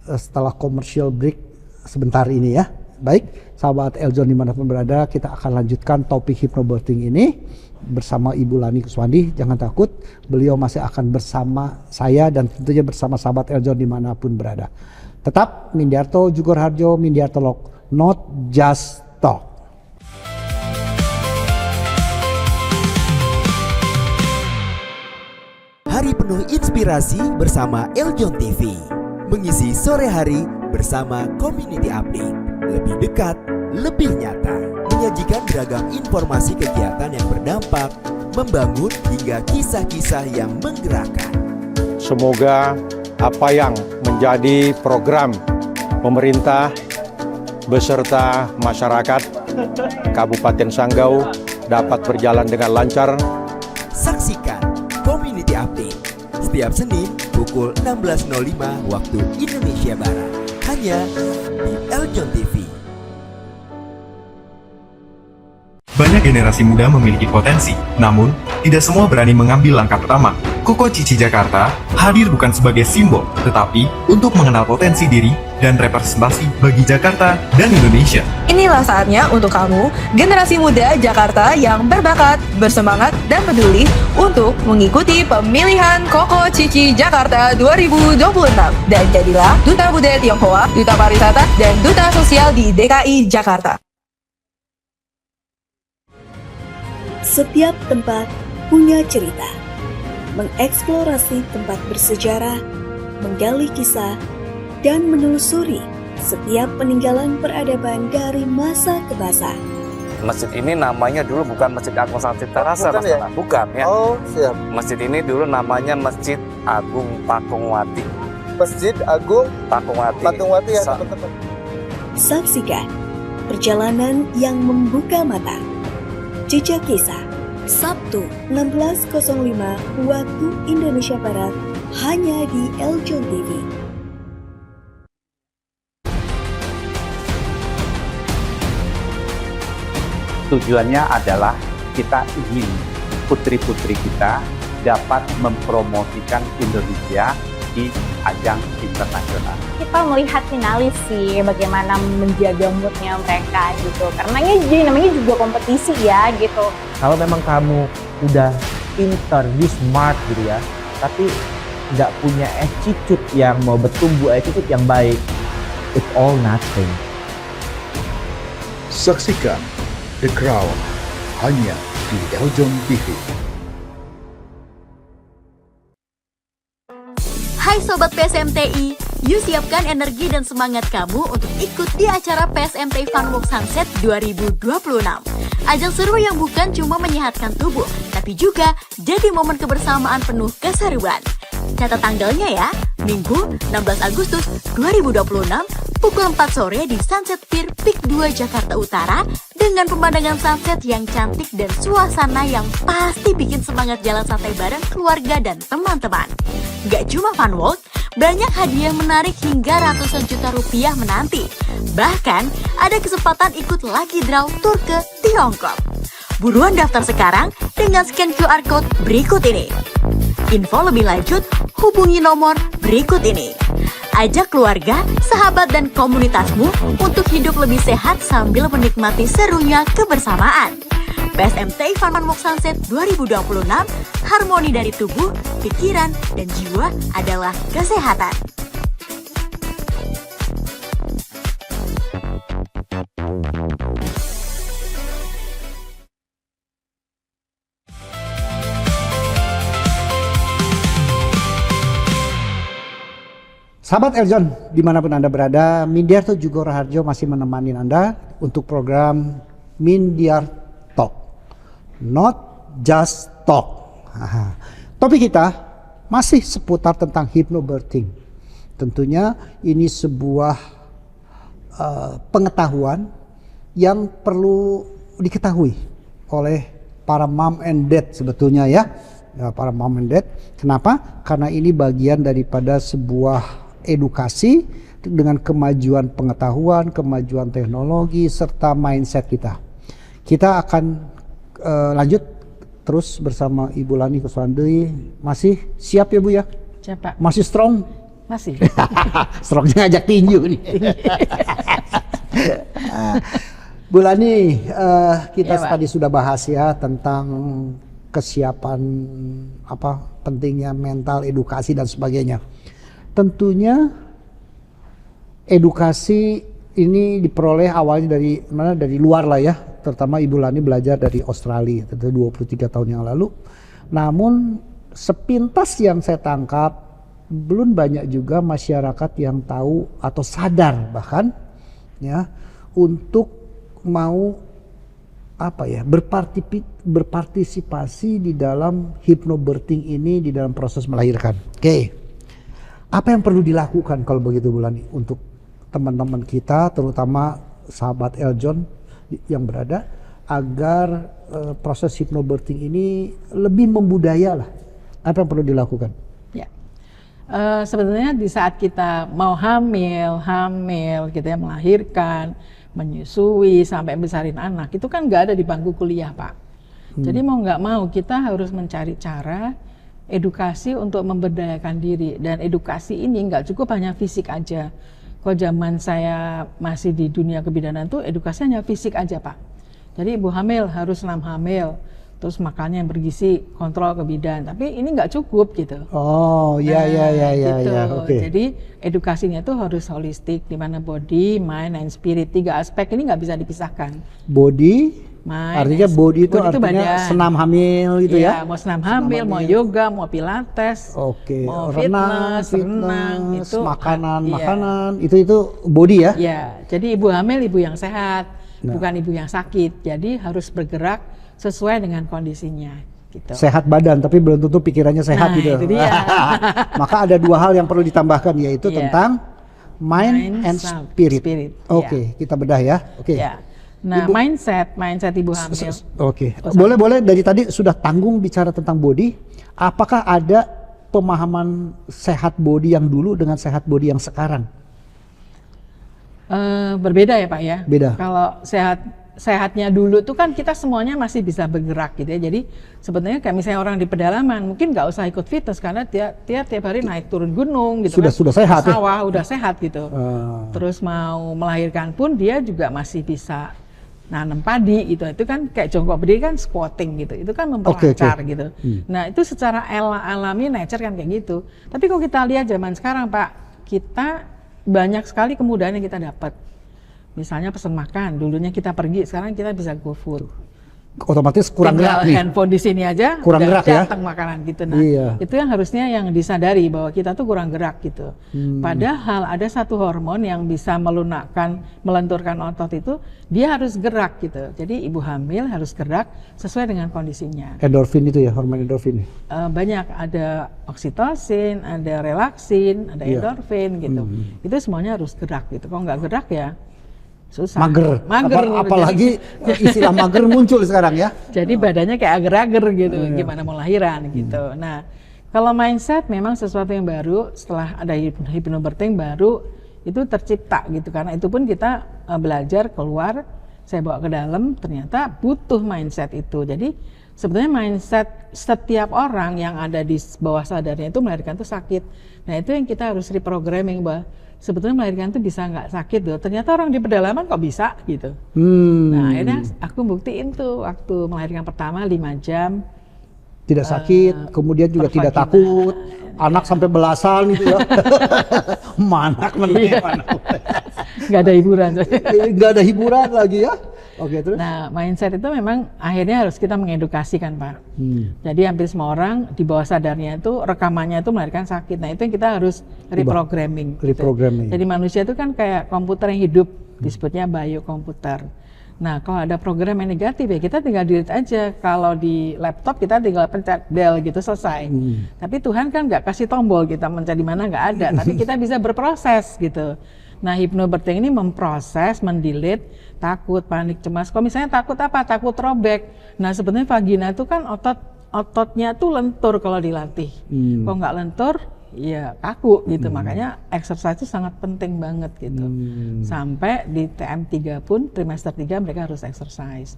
setelah commercial break sebentar ini ya. Baik, sahabat Eljon dimanapun berada, kita akan lanjutkan topik hypnobirthing ini bersama Ibu Lani Kuswandi. Jangan takut, beliau masih akan bersama saya dan tentunya bersama sahabat Eljon dimanapun berada. Tetap Mindiarto Jugorharjo, Mindiarto Lok, not just talk. Hari penuh inspirasi bersama Eljon TV. Mengisi sore hari bersama Community Update. Lebih dekat, lebih nyata. Menyajikan beragam informasi kegiatan yang berdampak, membangun hingga kisah-kisah yang menggerakkan. Semoga apa yang menjadi program pemerintah beserta masyarakat Kabupaten Sanggau dapat berjalan dengan lancar. Saksikan Community Update setiap Senin pukul 16.05 waktu Indonesia Barat. Hanya di Eljon TV. Banyak generasi muda memiliki potensi, namun tidak semua berani mengambil langkah pertama. Koko Cici Jakarta hadir bukan sebagai simbol, tetapi untuk mengenal potensi diri dan representasi bagi Jakarta dan Indonesia. Inilah saatnya untuk kamu, generasi muda Jakarta yang berbakat, bersemangat, dan peduli untuk mengikuti pemilihan Koko Cici Jakarta 2026. Dan jadilah Duta Budaya Tionghoa, Duta Pariwisata, dan Duta Sosial di DKI Jakarta. Setiap tempat punya cerita. Mengeksplorasi tempat bersejarah, menggali kisah, dan menelusuri setiap peninggalan peradaban dari masa ke masa. Masjid ini namanya dulu bukan Masjid Agung Sang Cipta Rasa, bukan ya? Bukan ya. Oh, siap. Masjid ini dulu namanya Masjid Agung Pakungwati. Masjid Agung Pakungwati. Pakungwati ya, teman-teman. Saksikan perjalanan yang membuka mata. Jejak Kisah, Sabtu 16.05 waktu Indonesia Barat, hanya di Eljon TV. Tujuannya adalah kita ingin putri-putri kita dapat mempromosikan Indonesia di ajang internasional. Kita melihat finalis sih bagaimana menjaga moodnya mereka gitu, karena ini namanya juga kompetisi ya gitu. Kalau memang kamu udah pintar, you smart gitu ya, tapi nggak punya attitude yang mau bertumbuh, attitude yang baik, it's all nothing. Saksikan The Crown hanya di Eljon TV. Hai Sobat PSMTI, yuk siapkan energi dan semangat kamu untuk ikut di acara PSMTI Funwalk Sunset 2026. Ajang seru yang bukan cuma menyehatkan tubuh, tapi juga jadi momen kebersamaan penuh keseruan. Catat tanggalnya ya, Minggu 16 Agustus 2026 pukul 4 sore di Sunset Pier Peak 2 Jakarta Utara dengan pemandangan sunset yang cantik dan suasana yang pasti bikin semangat jalan santai bareng keluarga dan teman-teman. Gak cuma fun walk, banyak hadiah menarik hingga ratusan juta rupiah menanti. Bahkan ada kesempatan ikut Lucky Draw Tour ke Tiongkok. Buruan daftar sekarang dengan scan QR Code berikut ini. Info lebih lanjut, hubungi nomor berikut ini. Ajak keluarga, sahabat, dan komunitasmu untuk hidup lebih sehat sambil menikmati serunya kebersamaan. PSMTI Funwalk Sunset 2026, harmoni dari tubuh, pikiran, dan jiwa adalah kesehatan. Sahabat Eljon, dimanapun Anda berada, Mindiarto Jugorharjo masih menemani Anda untuk program Mindiar Talk, not just talk. Topik kita masih seputar tentang hypnobirthing. Tentunya ini sebuah pengetahuan yang perlu diketahui oleh para mom and dad sebetulnya ya, para mom and dad. Kenapa? Karena ini bagian daripada sebuah edukasi dengan kemajuan pengetahuan, kemajuan teknologi, serta mindset kita. Kita akan lanjut terus bersama Ibu Lani Kuswandi. Masih siap ya Bu ya? Siap Pak. Masih strong? Masih. Strongnya ngajak tinju nih. Bu Lani, kita Ya, Pak. tadi sudah bahas ya tentang kesiapan pentingnya mental, edukasi dan sebagainya. Tentunya edukasi ini diperoleh awalnya dari luar lah ya, terutama Ibu Lani belajar dari Australia tentu 23 tahun yang lalu. Namun sepintas yang saya tangkap belum banyak juga masyarakat yang tahu atau sadar bahkan ya untuk mau berpartisipasi di dalam hypnobirthing ini di dalam proses melahirkan. Oke. Apa yang perlu dilakukan kalau begitu Bu Lani untuk teman-teman kita terutama sahabat Eljon yang berada agar proses hypnobirthing ini lebih membudaya lah. Apa yang perlu dilakukan? Ya. Sebenarnya di saat kita mau hamil gitu ya, melahirkan, menyusui sampai besarin anak itu kan nggak ada di bangku kuliah Pak. Jadi mau nggak mau kita harus mencari cara edukasi untuk memberdayakan diri, dan edukasi ini nggak cukup hanya fisik aja. Kalau zaman saya masih di dunia kebidanan tuh edukasinya fisik aja Pak. Jadi ibu hamil harus 6 hamil, terus makannya yang bergizi, kontrol kebidan. Tapi ini nggak cukup gitu. Oh iya gitu. Oke. Jadi edukasinya tuh harus holistik, di mana body, mind, and spirit. 3 aspek ini nggak bisa dipisahkan. Body, Mind, artinya body itu artinya badan. senam hamil gitu ya? Mau senam hamil, mau yoga, mau pilates, Oke, mau renang, renang, itu makanan, itu body ya? Ya, jadi ibu hamil ibu yang sehat, Nah. bukan ibu yang sakit. Jadi harus bergerak sesuai dengan kondisinya. Gitu. Sehat badan, tapi belum tentu pikirannya sehat gitu. Itu dia. Maka ada 2 hal yang perlu ditambahkan, yaitu tentang mind and spirit. Oke, kita bedah ya. Oke. Ya. Nah, mindset ibu hamil. Oke. Boleh dari tadi sudah tanggung bicara tentang body. Apakah ada pemahaman sehat body yang dulu dengan sehat body yang sekarang? Berbeda ya Pak ya. Beda. Kalau sehatnya dulu tuh kan kita semuanya masih bisa bergerak gitu ya. Jadi sebenarnya kayak misalnya orang di pedalaman mungkin nggak usah ikut fitness karena dia tiap hari naik turun gunung gitu Sudah sehat ya? Sawah udah sehat gitu. Terus mau melahirkan pun dia juga masih bisa nanam padi gitu. Itu kan kayak jongkok berdiri kan squatting gitu. Itu kan memperlancar gitu. Nah, itu secara alami nature kan kayak gitu. Tapi kalau kita lihat zaman sekarang Pak, kita banyak sekali kemudahan yang kita dapat. Misalnya pesan makan, dulunya kita pergi, sekarang kita bisa GoFood. Otomatis kurang gerak nih. Handphone di sini aja kurang gerak ya. Datang makanan gitu. Nah, itu yang harusnya yang disadari bahwa kita tuh kurang gerak gitu. Padahal ada satu hormon yang bisa melenturkan otot itu, dia harus gerak gitu. Jadi ibu hamil harus gerak sesuai dengan kondisinya. Endorfin itu ya, hormon endorfin. Banyak, ada oksitosin, ada relaksin, ada endorfin gitu. Itu semuanya harus gerak gitu. Kalau nggak gerak ya susah. Mager. Apalagi istilah mager muncul sekarang ya. Jadi badannya kayak ager-ager gitu, gimana mau lahiran gitu. Nah, kalau mindset memang sesuatu yang baru setelah ada hypnobirthing baru itu tercipta gitu. Karena itu pun kita belajar keluar, saya bawa ke dalam, ternyata butuh mindset itu. Jadi sebenarnya mindset setiap orang yang ada di bawah sadarnya itu melahirkan itu sakit. Nah, itu yang kita harus reprogramming bahwa sebetulnya melahirkan itu bisa nggak sakit loh. Ternyata orang di pedalaman kok bisa gitu. Nah, akhirnya aku buktiin tuh waktu melahirkan pertama 5 jam. Tidak sakit, kemudian juga tidak takut. Anak sampai belasan gitu ya. Manak mana. Nggak ada hiburan. Nggak ada hiburan lagi ya. Oke, terus? Nah, mindset itu memang akhirnya harus kita mengedukasikan Pak. Jadi hampir semua orang di bawah sadarnya itu rekamannya itu melahirkan sakit. Nah, itu yang kita harus reprogramming. Reprogramming. Jadi manusia itu kan kayak komputer yang hidup, disebutnya biokomputer. Nah, kalau ada program yang negatif ya kita tinggal delete aja. Kalau di laptop kita tinggal pencet del gitu selesai. Tapi Tuhan kan nggak kasih tombol kita mencari mana nggak ada. Tapi kita bisa berproses gitu. Nah, hypnobirthing ini memproses, mendelete takut, panik, cemas. Kalau misalnya takut apa? Takut robek. Nah, sebenarnya vagina itu kan ototnya tuh lentur kalau dilatih. Kalau nggak lentur, ya kaku gitu. Makanya exercise itu sangat penting banget gitu. Sampai di TM3 pun, trimester 3 mereka harus exercise.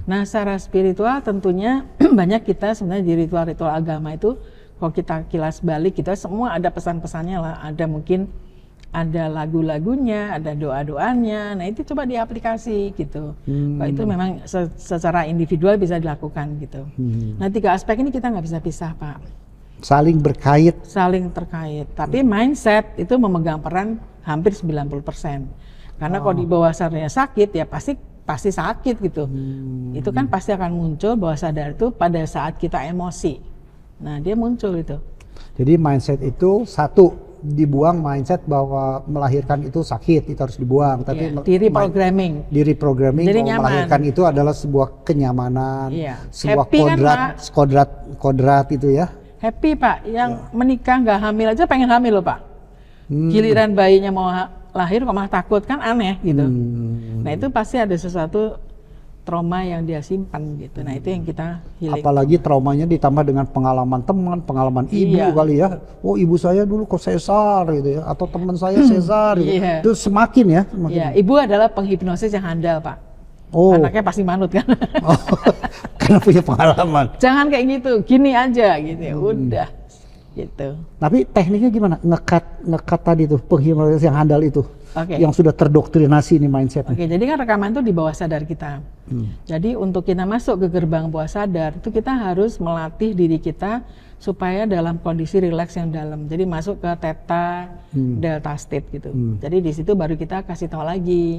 Nah, secara spiritual tentunya banyak kita sebenarnya di ritual-ritual agama itu, kalau kita kilas balik, kita semua ada pesan-pesannya lah. Ada mungkin ada lagu-lagunya, ada doa-doanya. Nah, itu coba diaplikasi gitu. Kalau itu memang secara individual bisa dilakukan gitu. Nah, 3 aspek ini kita nggak bisa pisah, Pak. Saling berkait. Saling terkait. Tapi mindset itu memegang peran hampir 90%. Karena kalau di bawah sadarnya sakit, ya pasti sakit gitu. Itu kan pasti akan muncul bawah sadar itu pada saat kita emosi. Nah, dia muncul itu. Jadi mindset itu satu, dibuang mindset bahwa melahirkan itu sakit, itu harus dibuang. Tapi di reprogramming. Di reprogramming Jadi bahwa melahirkan itu adalah sebuah kenyamanan, sebuah happy kodrat itu ya. Happy, Pak. Yang menikah nggak hamil aja pengen hamil loh, Pak. Giliran bayinya mau lahir kok malah takut, kan aneh gitu. Nah, itu pasti ada sesuatu trauma yang dia simpan gitu. Nah, itu yang kita healing. Apalagi traumanya ditambah dengan pengalaman teman, pengalaman ibu kali ya. Oh, ibu saya dulu kok sesar gitu ya, atau teman saya sesar gitu. Itu semakin ya. Ibu adalah penghipnosis yang handal, Pak. Anaknya pasti manut kan. Karena punya pengalaman. Jangan kayak gitu, gini aja gitu ya. Udah gitu. Tapi tekniknya gimana? Ngekat tadi tuh penghipnosis yang handal itu. Yang sudah terdoktrinasi nih mindsetnya. Jadi kan rekaman itu di bawah sadar kita. Jadi untuk kita masuk ke gerbang bawah sadar itu kita harus melatih diri kita supaya dalam kondisi rileks yang dalam. Jadi masuk ke theta, delta state gitu. Jadi di situ baru kita kasih tahu lagi,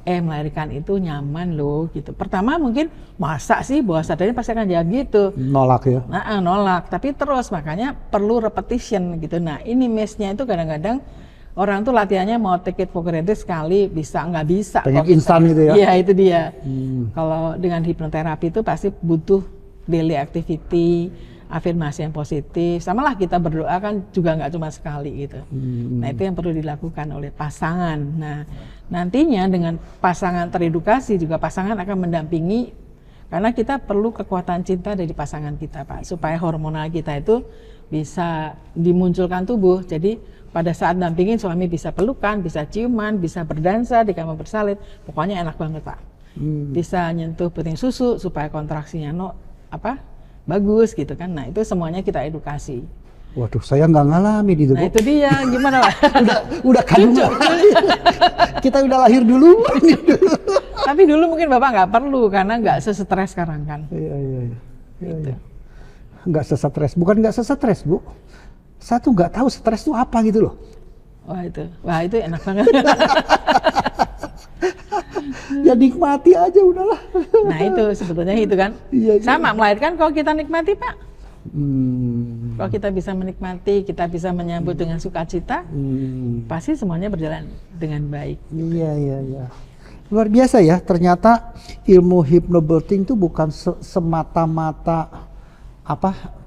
melahirkan itu nyaman loh gitu. Pertama mungkin masa sih bawah sadarnya pasti akan jadi gitu. Nolak ya. Nah, nolak. Tapi terus makanya perlu repetition gitu. Nah, ini miss-nya itu kadang-kadang orang tuh latihannya mau take it for granted sekali bisa, nggak bisa. Pengen instan gitu ya? Iya, itu dia. Kalau dengan hipnoterapi itu pasti butuh daily activity, afirmasi yang positif. Sama lah kita berdoa kan juga nggak cuma sekali gitu. Nah, itu yang perlu dilakukan oleh pasangan. Nah, nantinya dengan pasangan teredukasi juga pasangan akan mendampingi, karena kita perlu kekuatan cinta dari pasangan kita, Pak, supaya hormonal kita itu bisa dimunculkan tubuh. Jadi pada saat dampingin suami bisa pelukan, bisa ciuman, bisa berdansa di kamar bersalin, pokoknya enak banget, Pak. Bisa nyentuh puting susu supaya kontraksinya bagus gitu kan. Nah, itu semuanya kita edukasi. Waduh, saya nggak ngalamin itu. Nah, itu dia, gimana, Pak? udah kandung. Kita udah lahir dulu. Tapi dulu mungkin Bapak nggak perlu karena nggak sesetres sekarang kan. Iya. Nggak sesetres, bukan nggak sesetres, Bu. Saya tuh nggak tahu stres itu apa gitu loh. Wah, itu enak banget. Ya nikmati aja udahlah. Nah, itu sebetulnya itu kan. Sama melahirkan kalau kita nikmati, Pak. Kalau kita bisa menikmati, kita bisa menyambut dengan sukacita, pasti semuanya berjalan dengan baik. Iya. Luar biasa ya, ternyata ilmu hypnobirthing itu bukan semata-mata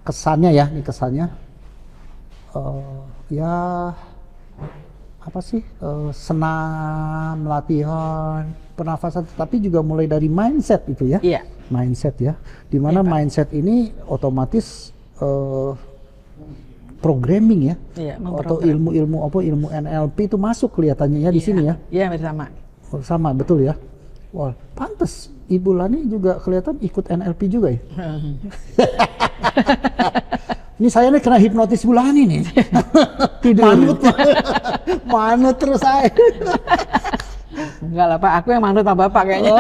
kesannya ya, ini kesannya senam, latihan, pernafasan, tapi juga mulai dari mindset itu ya. Iya. Mindset ya, dimana mindset ini otomatis programming ya, atau ilmu NLP itu masuk kelihatannya ya di sini ya. Iya, bersama. Sama, betul ya. Wah, pantes Ibu Lani juga kelihatan ikut NLP juga ya. Ini saya nih kena hipnotis Bu Lani nih. Manut terus saya. Enggak lah, Pak, aku yang manut sama Bapak kayaknya.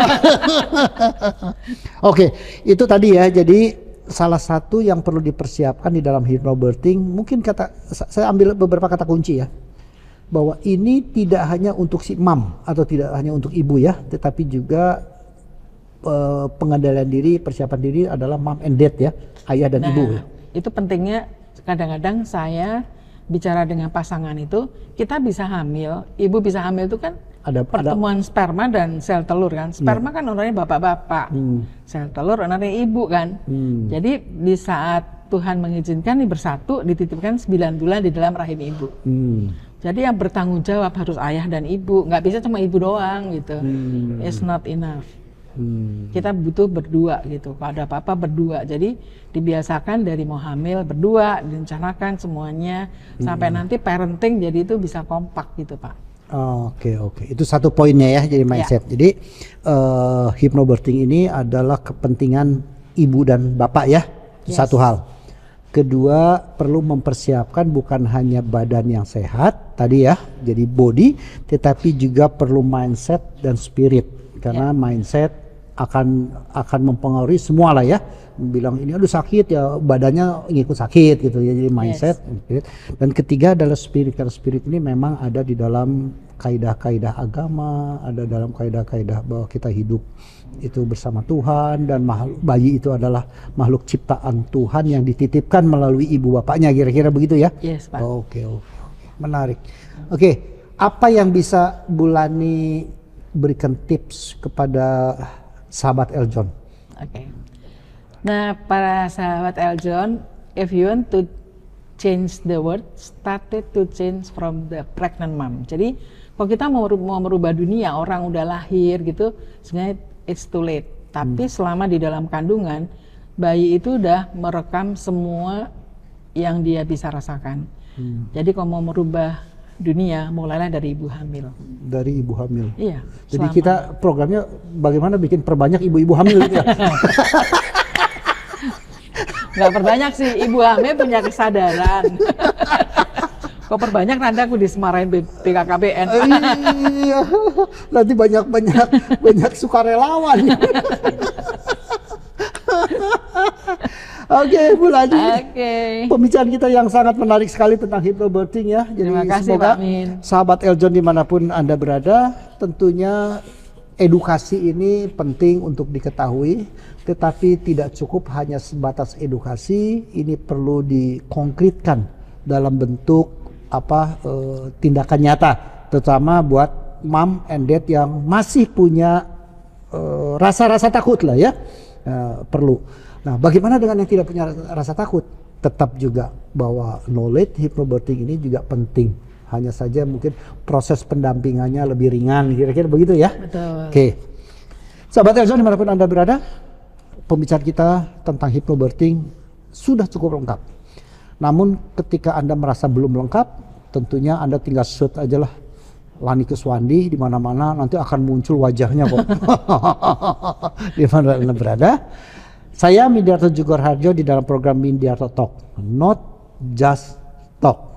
Oke, itu tadi ya. Jadi salah satu yang perlu dipersiapkan di dalam hypnobirthing, mungkin saya ambil beberapa kata kunci ya. Bahwa ini tidak hanya untuk si mam atau tidak hanya untuk ibu ya, tetapi juga pengendalian diri, persiapan diri adalah mom and dad ya, ayah dan ibu ya. Itu pentingnya. Kadang-kadang saya bicara dengan pasangan itu, kita bisa hamil, ibu bisa hamil itu kan ada pertemuan sperma dan sel telur kan. Sperma kan orangnya bapak-bapak, sel telur orangnya ibu kan. Jadi di saat Tuhan mengizinkan nih bersatu, dititipkan 9 bulan di dalam rahim ibu. Jadi yang bertanggung jawab harus ayah dan ibu, nggak bisa cuma ibu doang gitu. It's not enough. Kita butuh berdua gitu. Kalau ada apa-apa berdua. Jadi dibiasakan dari mau hamil berdua, direncanakan semuanya sampai nanti parenting jadi itu bisa kompak gitu Pak. Oke. Itu satu poinnya ya, jadi mindset. Jadi hypnobirthing ini adalah kepentingan ibu dan bapak ya, satu hal. Kedua, perlu mempersiapkan bukan hanya badan yang sehat tadi ya, jadi body, tetapi juga perlu mindset dan spirit. Karena mindset akan mempengaruhi semua lah ya. Bilang ini aduh sakit ya, badannya ngikut sakit gitu ya. Jadi mindset, spirit. Dan ketiga adalah spirit. Karena spirit ini memang ada di dalam kaidah-kaidah agama, ada dalam kaidah-kaidah bahwa kita hidup itu bersama Tuhan, dan bayi itu adalah makhluk ciptaan Tuhan yang dititipkan melalui ibu bapaknya, kira-kira begitu ya? Yes, Pak. Oke. Menarik. Oke, apa yang bisa Bu Lani berikan tips kepada sahabat Eljon? Oke. Nah, para sahabat Eljon, if you want to change the world, started to change from the pregnant mom. Jadi, kalau kita mau merubah dunia, orang udah lahir gitu, sebenarnya it's too late. Tapi selama di dalam kandungan, bayi itu udah merekam semua yang dia bisa rasakan. Jadi kalau mau merubah dunia, mulailah dari ibu hamil. Dari ibu hamil. Iya. Jadi kita programnya bagaimana bikin perbanyak ibu-ibu hamil gitu ya? Nggak perbanyak sih, ibu hamil punya kesadaran. Kok perbanyak nanti aku disemarain BKKBN. Iya, nanti banyak sukarelawan. Oke, Bu Lani. Pembicaraan kita yang sangat menarik sekali tentang hypnobirthing ya. Jadi terima kasih semoga Pak Min. sahabat Eljon dimanapun Anda berada, tentunya edukasi ini penting untuk diketahui, tetapi tidak cukup hanya sebatas edukasi. Ini perlu dikonkretkan dalam bentuk tindakan nyata, terutama buat mom and dad yang masih punya rasa-rasa takut lah ya, perlu. Nah, bagaimana dengan yang tidak punya rasa takut? Tetap juga bahwa knowledge hypnobirthing ini juga penting. Hanya saja mungkin proses pendampingannya lebih ringan, kira-kira begitu ya. Betul. Oke, sahabat Eljon dimanapun Anda berada, pembicaraan kita tentang hypnobirthing sudah cukup lengkap. Namun ketika Anda merasa belum lengkap, tentunya Anda tinggal search aja lah Lani Kuswandi di mana-mana, nanti akan muncul wajahnya kok. Di mana Anda berada. Saya Mindiarto Jogorharjo di dalam program Mindiarto Talk, not just talk.